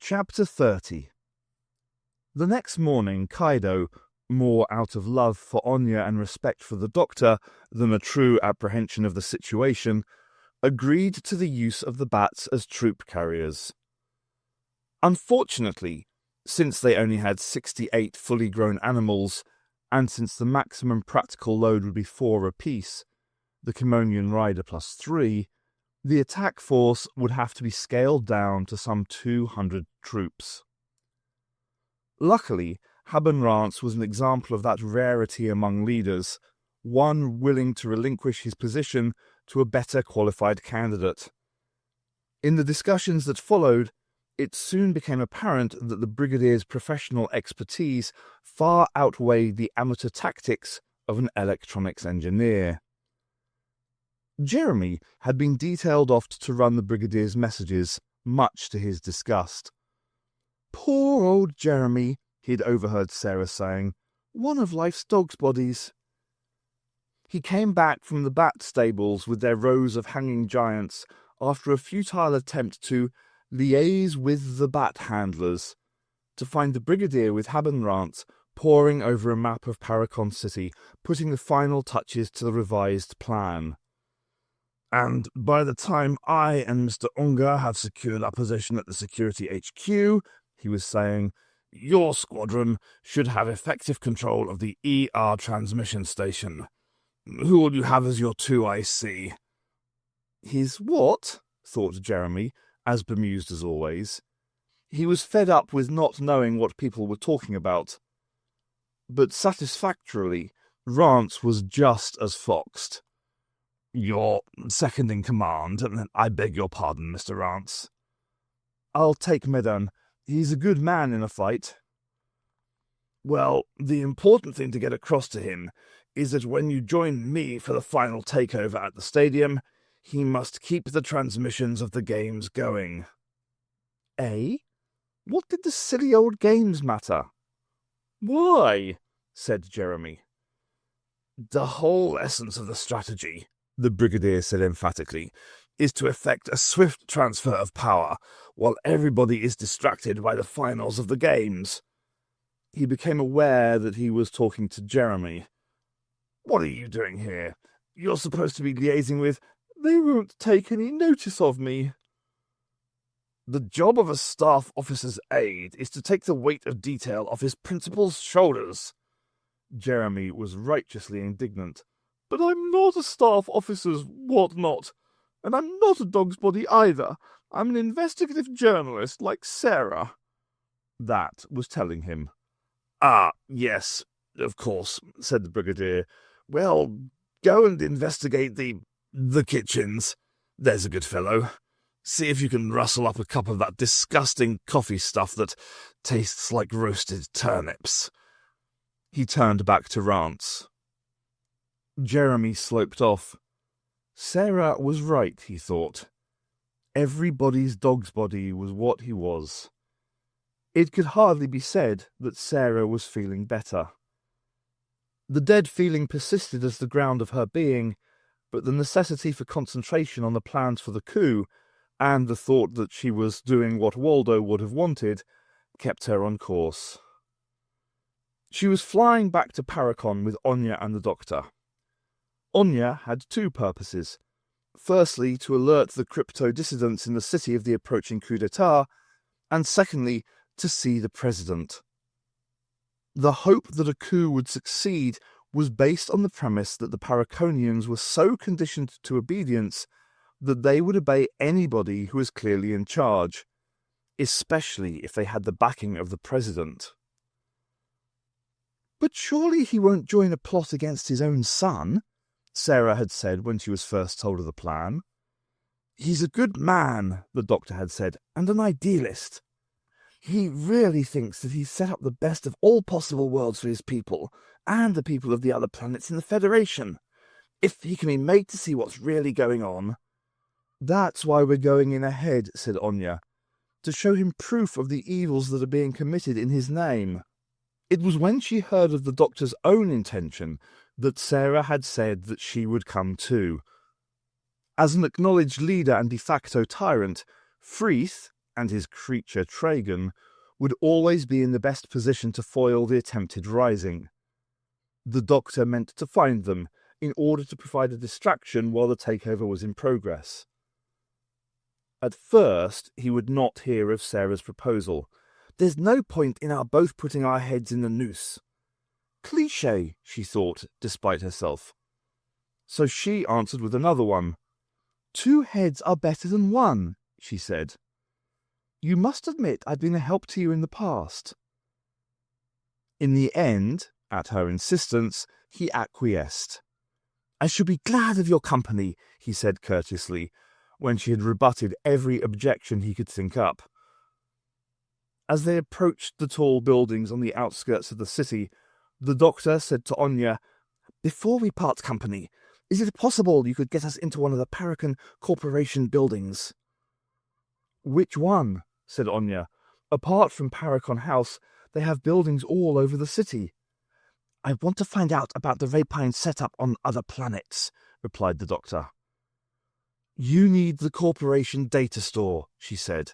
Chapter 30. The next morning, Kaido, more out of love for Onya and respect for the doctor than a true apprehension of the situation, agreed to the use of the bats as troop carriers. Unfortunately, since they only had 68 fully grown animals, and since the maximum practical load would be 4 apiece, the Kimonian rider plus 3, the attack force would have to be scaled down to some 200 troops. Luckily, Habenrance was an example of that rarity among leaders, one willing to relinquish his position to a better qualified candidate. In the discussions that followed, it soon became apparent that the brigadier's professional expertise far outweighed the amateur tactics of an electronics engineer. Jeremy had been detailed off to run the brigadier's messages, much to his disgust. "Poor old Jeremy," he'd overheard Sarah saying, "one of life's dog's bodies." He came back from the bat stables with their rows of hanging giants after a futile attempt to liaise with the bat handlers, to find the brigadier with Habenrance poring over a map of Paracon City, putting the final touches to the revised plan. "And by the time I and Mr. Unger have secured our position at the security HQ, he was saying, your squadron should have effective control of the ER transmission station. Who will you have as your 2IC? His what? Thought Jeremy, as bemused as always. He was fed up with not knowing what people were talking about. But satisfactorily, Rance was just as foxed. Your second in command, I beg your pardon, Mr. Rance. I'll take Medan. He's a good man in a fight. Well, the important thing to get across to him is that when you join me for the final takeover at the stadium, he must keep the transmissions of the games going. Eh? What did the silly old games matter? Why? Said Jeremy. The whole essence of the strategy, the brigadier said emphatically, is to effect a swift transfer of power while everybody is distracted by the finals of the games. He became aware that he was talking to Jeremy. What are you doing here? You're supposed to be liaising with... They won't take any notice of me. The job of a staff officer's aide is to take the weight of detail off his principal's shoulders. Jeremy was righteously indignant. But I'm not a staff officer's whatnot. And I'm not a dog's body either. I'm an investigative journalist like Sarah. That was telling him. Ah, yes, of course, said the brigadier. Well, go and investigate the kitchens. There's a good fellow. See if you can rustle up a cup of that disgusting coffee stuff that tastes like roasted turnips. He turned back to Rance. Jeremy sloped off. Sarah was right, he thought. Everybody's dog's body was what he was. It could hardly be said that Sarah was feeling better. The dead feeling persisted as the ground of her being, but the necessity for concentration on the plans for the coup, and the thought that she was doing what Waldo would have wanted, kept her on course. She was flying back to Paracon with Onya and the doctor. Onya had 2 purposes. Firstly, to alert the crypto dissidents in the city of the approaching coup d'etat, and secondly, to see the president. The hope that a coup would succeed was based on the premise that the Paraconians were so conditioned to obedience that they would obey anybody who was clearly in charge, especially if they had the backing of the president. But surely he won't join a plot against his own son, Sarah had said when she was first told of the plan. He's a good man, the doctor had said, and an idealist. He really thinks that he's set up the best of all possible worlds for his people, and the people of the other planets in the Federation. If he can be made to see what's really going on. That's why we're going in ahead, said Onya, to show him proof of the evils that are being committed in his name. It was when she heard of the doctor's own intention that Sarah had said that she would come too. As an acknowledged leader and de facto tyrant, Freeth, and his creature Tragan would always be in the best position to foil the attempted rising. The Doctor meant to find them in order to provide a distraction while the takeover was in progress. At first, he would not hear of Sarah's proposal. "There's no point in our both putting our heads in the noose." Cliché, she thought, despite herself. So she answered with another one. "Two heads are better than one," she said. "You must admit I've been a help to you in the past." In the end, at her insistence, he acquiesced. "I should be glad of your company," he said courteously, when she had rebutted every objection he could think up. As they approached the tall buildings on the outskirts of the city, the Doctor said to Anya, "Before we part company, is it possible you could get us into one of the Paragon Corporation buildings?" "Which one?" said Anya. "Apart from Paragon House, they have buildings all over the city." "I want to find out about the Rapine setup on other planets," replied the Doctor. "You need the Corporation data store," she said.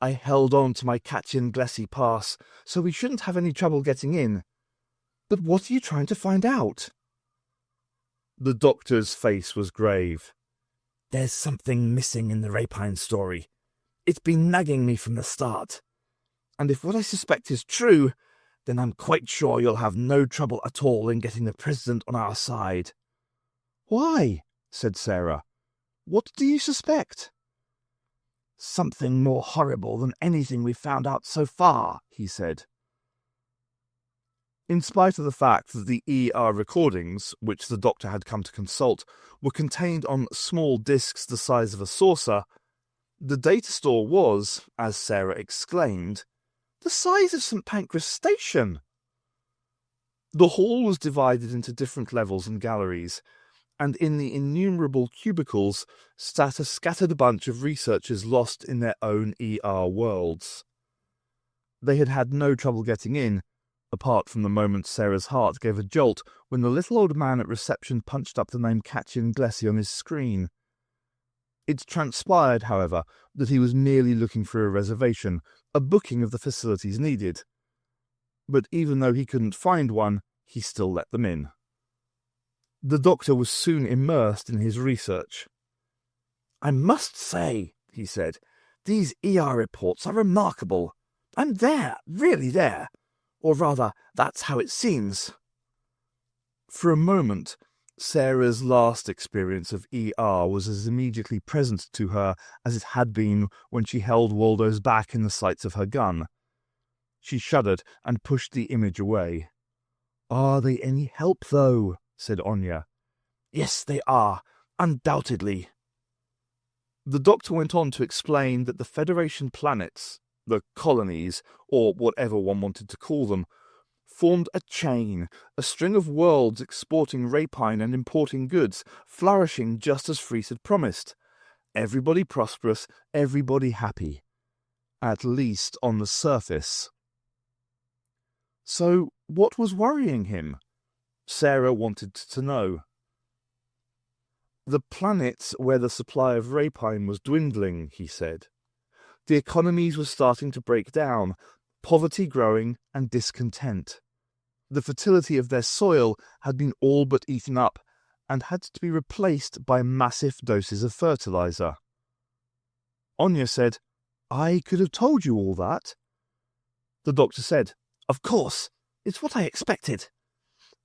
"I held on to my Catchin Glessy pass, so we shouldn't have any trouble getting in. But what are you trying to find out?" The Doctor's face was grave. "There's something missing in the Rapine story. It's been nagging me from the start. And if what I suspect is true, then I'm quite sure you'll have no trouble at all in getting the President on our side." "Why?" said Sarah. "What do you suspect?" "Something more horrible than anything we've found out so far," he said. In spite of the fact that the ER recordings, which the Doctor had come to consult, were contained on small discs the size of a saucer, the data store was, as Sarah exclaimed, the size of St. Pancras Station. The hall was divided into different levels and galleries, and in the innumerable cubicles sat a scattered bunch of researchers lost in their own ER worlds. They had had no trouble getting in, apart from the moment Sarah's heart gave a jolt when the little old man at reception punched up the name Catchin Glessy on his screen. It transpired, however, that he was merely looking for a reservation, a booking of the facilities needed. But even though he couldn't find one, he still let them in. The Doctor was soon immersed in his research. "I must say," he said, "these ER reports are remarkable. I'm there, really there. Or rather, that's how it seems." For a moment, Sarah's last experience of ER was as immediately present to her as it had been when she held Waldo's back in the sights of her gun. She shuddered and pushed the image away. "Are they any help, though?" said Anya. "Yes, they are, undoubtedly." The Doctor went on to explain that the Federation planets, the colonies, or whatever one wanted to call them, formed a chain, a string of worlds exporting rapine and importing goods, flourishing just as Freese had promised. Everybody prosperous, everybody happy. At least on the surface. So, what was worrying him? Sarah wanted to know. The planets where the supply of rapine was dwindling, he said. The economies were starting to break down, poverty growing and discontent. The fertility of their soil had been all but eaten up and had to be replaced by massive doses of fertilizer. Anya said, "I could have told you all that." The Doctor said, "Of course, it's what I expected.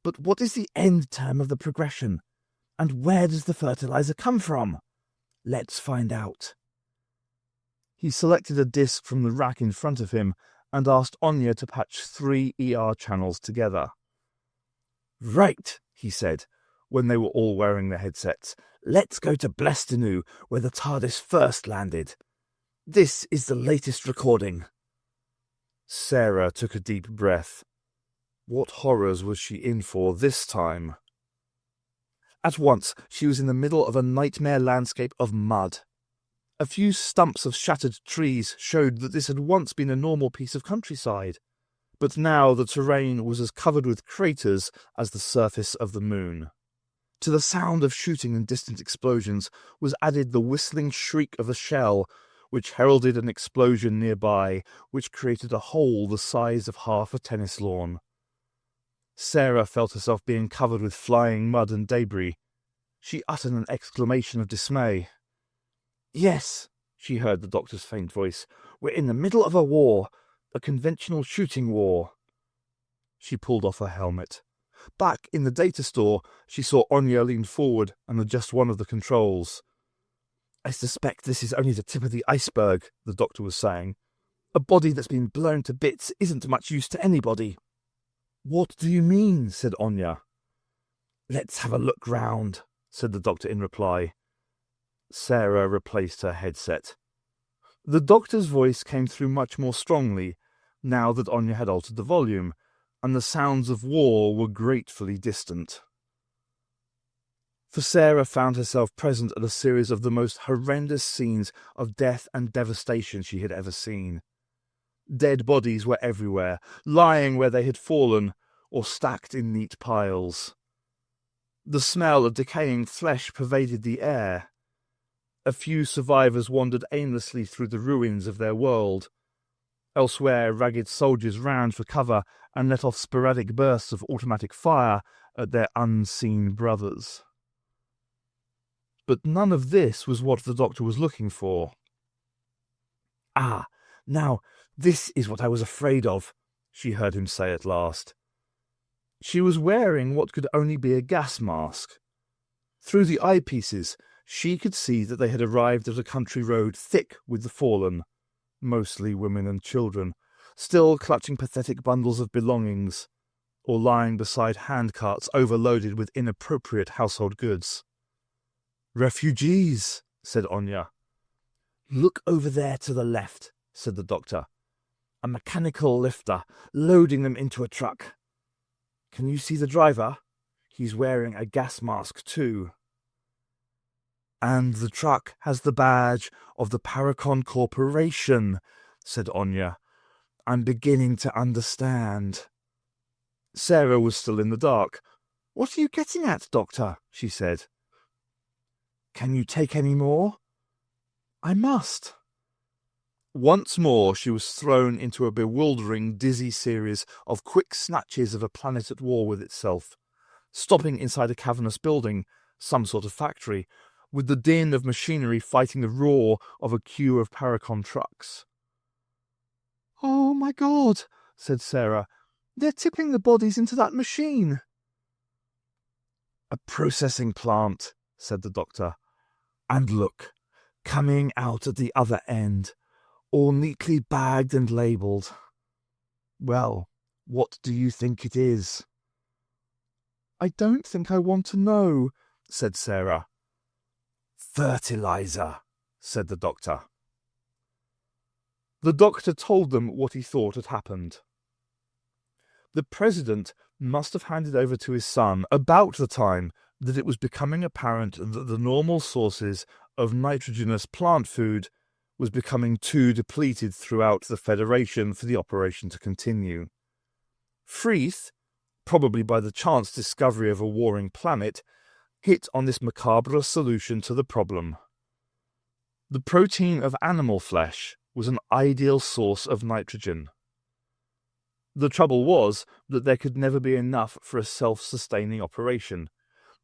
But what is the end term of the progression? And where does the fertilizer come from? Let's find out." He selected a disc from the rack in front of him and asked Anya to patch 3 ER channels together. "Right," he said, when they were all wearing their headsets. "Let's go to Blestinu, where the TARDIS first landed. This is the latest recording." Sarah took a deep breath. What horrors was she in for this time? At once, she was in the middle of a nightmare landscape of mud. A few stumps of shattered trees showed that this had once been a normal piece of countryside, but now the terrain was as covered with craters as the surface of the moon. To the sound of shooting and distant explosions was added the whistling shriek of a shell, which heralded an explosion nearby, which created a hole the size of half a tennis lawn. Sarah felt herself being covered with flying mud and debris. She uttered an exclamation of dismay. "Yes," she heard the doctor's faint voice. "We're in the middle of a war, a conventional shooting war." She pulled off her helmet. Back in the data store, she saw Anya lean forward and adjust one of the controls. "I suspect this is only the tip of the iceberg," the doctor was saying. "A body that's been blown to bits isn't much use to anybody." "What do you mean?" said Anya. "Let's have a look round," said the doctor in reply. Sarah replaced her headset. The doctor's voice came through much more strongly, now that Anya had altered the volume, and the sounds of war were gratefully distant. For Sarah found herself present at a series of the most horrendous scenes of death and devastation she had ever seen. Dead bodies were everywhere, lying where they had fallen, or stacked in neat piles. The smell of decaying flesh pervaded the air. A few survivors wandered aimlessly through the ruins of their world. Elsewhere, ragged soldiers ran for cover and let off sporadic bursts of automatic fire at their unseen brothers. But none of this was what the doctor was looking for. "Ah, now, this is what I was afraid of," she heard him say at last. She was wearing what could only be a gas mask. Through the eyepieces, she could see that they had arrived at a country road thick with the fallen, mostly women and children, still clutching pathetic bundles of belongings, or lying beside handcarts overloaded with inappropriate household goods. "Refugees," said Anya. "Look over there to the left," said the doctor. "A mechanical lifter, loading them into a truck. Can you see the driver? He's wearing a gas mask too." "And the truck has the badge of the Paracon Corporation," said Anya. "I'm beginning to understand." Sarah was still in the dark. "What are you getting at, Doctor?" she said. "Can you take any more?" "I must." Once more she was thrown into a bewildering, dizzy series of quick snatches of a planet at war with itself, stopping inside a cavernous building, some sort of factory, with the din of machinery fighting the roar of a queue of Paracon trucks. "Oh, my God," said Sarah. "They're tipping the bodies into that machine." "A processing plant," said the doctor. "And look, coming out at the other end, all neatly bagged and labelled. Well, what do you think it is?" "I don't think I want to know," said Sarah. "Fertilizer," said the doctor. The doctor told them what he thought had happened. The president must have handed over to his son about the time that it was becoming apparent that the normal sources of nitrogenous plant food was becoming too depleted throughout the Federation for the operation to continue. Freeth, probably by the chance discovery of a warring planet, hit on this macabre solution to the problem. The protein of animal flesh was an ideal source of nitrogen. The trouble was that there could never be enough for a self-sustaining operation.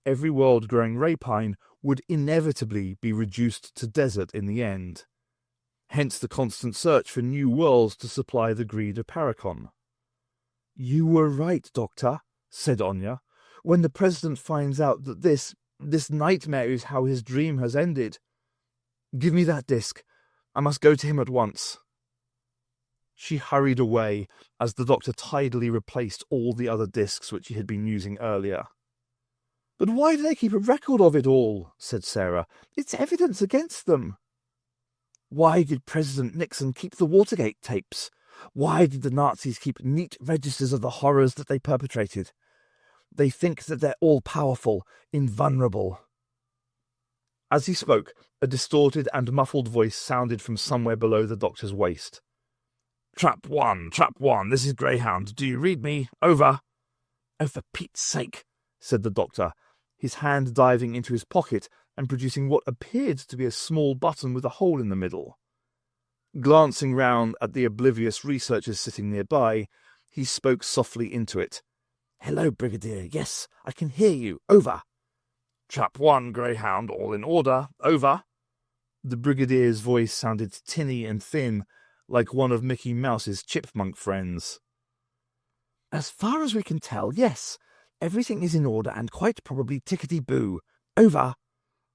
Every world-growing rapine would inevitably be reduced to desert in the end. Hence the constant search for new worlds to supply the greed of Paracon. "You were right, Doctor," said Anya. "When the president finds out that this nightmare is how his dream has ended. Give me that disc. I must go to him at once." She hurried away as the doctor tidily replaced all the other discs which he had been using earlier. "But why do they keep a record of it all?" said Sarah. "It's evidence against them." "Why did President Nixon keep the Watergate tapes? Why did the Nazis keep neat registers of the horrors that they perpetrated? They think that they're all-powerful, invulnerable." As he spoke, a distorted and muffled voice sounded from somewhere below the doctor's waist. Trap one, this is Greyhound. Do you read me? Over." "Oh, for Pete's sake," said the doctor, his hand diving into his pocket and producing what appeared to be a small button with a hole in the middle. Glancing round at the oblivious researchers sitting nearby, he spoke softly into it. "Hello, Brigadier. Yes, I can hear you. Over." "Chap 1, Greyhound, all in order. Over." The Brigadier's voice sounded tinny and thin, like one of Mickey Mouse's chipmunk friends. "As far as we can tell, yes. Everything is in order and quite probably tickety-boo. Over."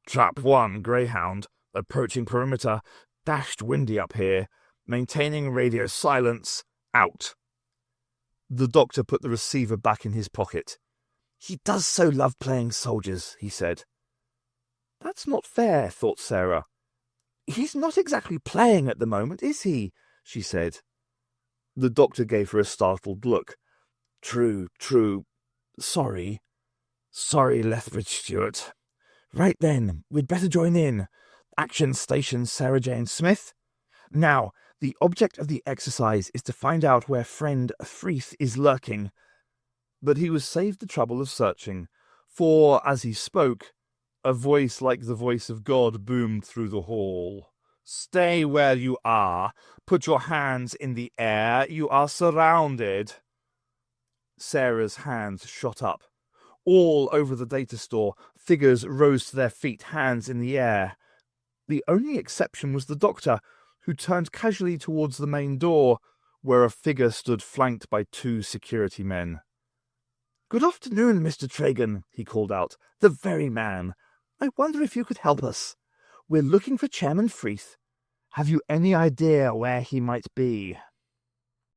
"Chap 1, Greyhound, approaching perimeter. Dashed windy up here. Maintaining radio silence. Out." The doctor put the receiver back in his pocket. "He does so love playing soldiers," he said. "That's not fair," thought Sarah. "He's not exactly playing at the moment, is he?" she said. The doctor gave her a startled look. True. Sorry, Lethbridge Stewart. Right then, we'd better join in. Action Station Sarah Jane Smith. Now, the object of the exercise is to find out where friend Freeth is lurking." But he was saved the trouble of searching, for, as he spoke, a voice like the voice of God boomed through the hall. "Stay where you are. Put your hands in the air. You are surrounded." Sarah's hands shot up. All over the data store, figures rose to their feet, hands in the air. The only exception was the doctor, who turned casually towards the main door, where a figure stood flanked by 2 security men. "Good afternoon, Mr. Tragan," he called out. "The very man. I wonder if you could help us. We're looking for Chairman Freeth. Have you any idea where he might be?"